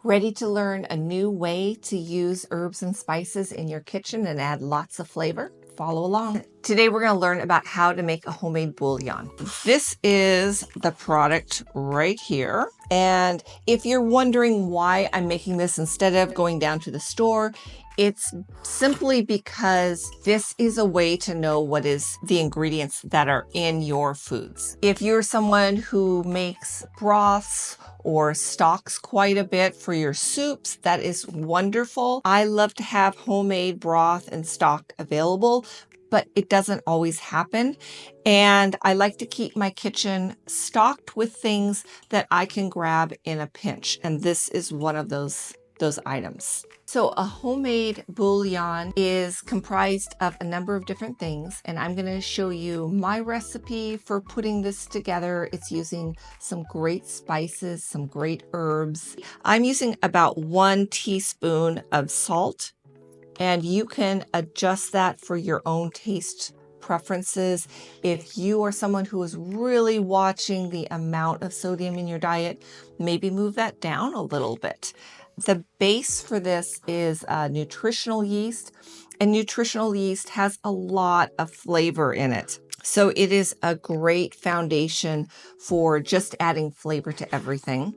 Ready to learn a new way to use herbs and spices in your kitchen and add lots of flavor? Follow along. Today we're going to learn about how to make a homemade bouillon. This is the product right here. And if you're wondering why I'm making this instead of going down to the store, it's simply because this is a way to know what is the ingredients that are in your foods. If you're someone who makes broths or stocks quite a bit for your soups, that is wonderful. I love to have homemade broth and stock available, but it doesn't always happen. And I like to keep my kitchen stocked with things that I can grab in a pinch. And this is one of those items. So a homemade bouillon is comprised of a number of different things, and I'm going to show you my recipe for putting this together. It's using some great spices, some great herbs. I'm using about 1 teaspoon of salt, and you can adjust that for your own taste preferences. If you are someone who is really watching the amount of sodium in your diet, maybe move that down a little bit. The base for this is nutritional yeast, and nutritional yeast has a lot of flavor in it. So it is a great foundation for just adding flavor to everything.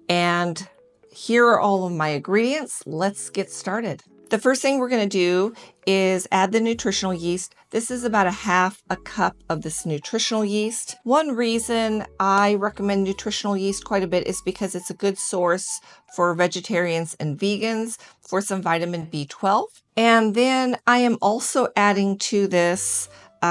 And here are all of my ingredients. Let's get started. The first thing we're going to do is add the nutritional yeast. This is about 1/2 cup of this nutritional yeast. One reason I recommend nutritional yeast quite a bit is because it's a good source for vegetarians and vegans for some vitamin B12. And then I am also adding to this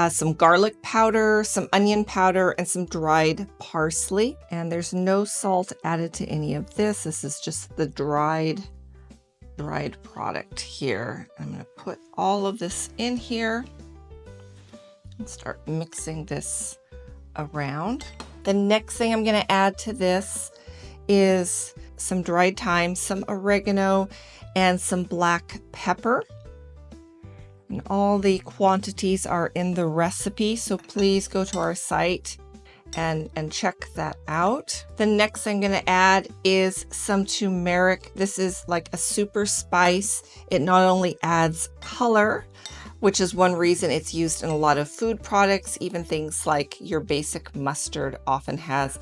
some garlic powder, some onion powder, and some dried parsley. And there's no salt added to any of this. This is just the dried product here. I'm going to put all of this in here and start mixing this around. The next thing I'm going to add to this is some dried thyme, some oregano, and some black pepper. And all the quantities are in the recipe, so please go to our site and check that out. The next thing I'm going to add is some turmeric. This is like a super spice. It not only adds color, which is one reason it's used in a lot of food products, even things like your basic mustard often has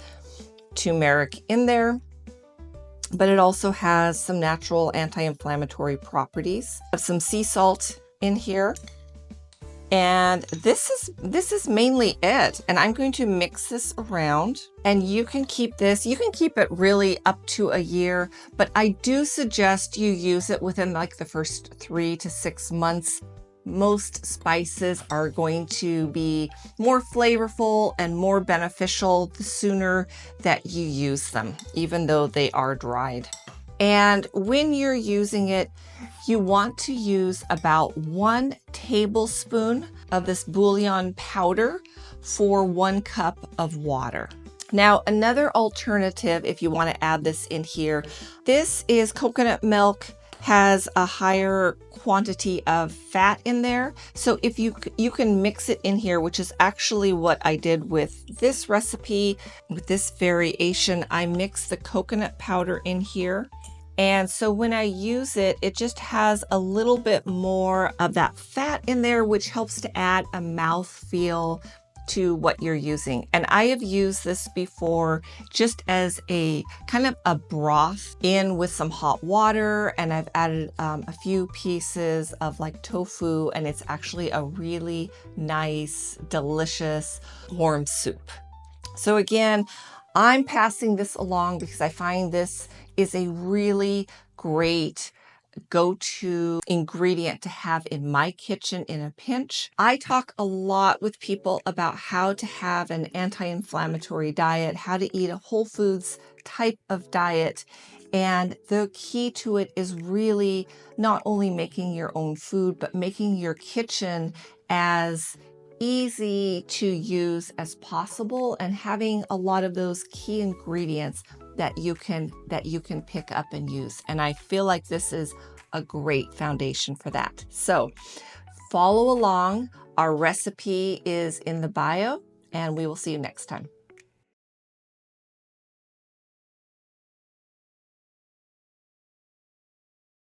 turmeric in there, but it also has some natural anti-inflammatory properties. I have some sea salt in here. And this is mainly it. And I'm going to mix this around, and you can keep it really up to a year, but I do suggest you use it within like the first 3 to 6 months. Most spices are going to be more flavorful and more beneficial the sooner that you use them, even though they are dried. And when you're using it, you want to use about 1 tablespoon of this bouillon powder for 1 cup of water. Now, another alternative, if you want to add this in here, this is coconut milk, has a higher quantity of fat in there. So if you can mix it in here, which is actually what I did with this recipe, with this variation, I mixed the coconut powder in here. And so when I use it, it just has a little bit more of that fat in there, which helps to add a mouthfeel to what you're using. And I have used this before just as a kind of a broth in with some hot water. And I've added a few pieces of like tofu, and it's actually a really nice, delicious, warm soup. So again, I'm passing this along because I find this is a really great go-to ingredient to have in my kitchen in a pinch. I talk a lot with people about how to have an anti-inflammatory diet, how to eat a whole foods type of diet. And the key to it is really not only making your own food, but making your kitchen as easy to use as possible and having a lot of those key ingredients that you can pick up and use. And I feel like this is a great foundation for that. So follow along. Our recipe is in the bio, and we will see you next time.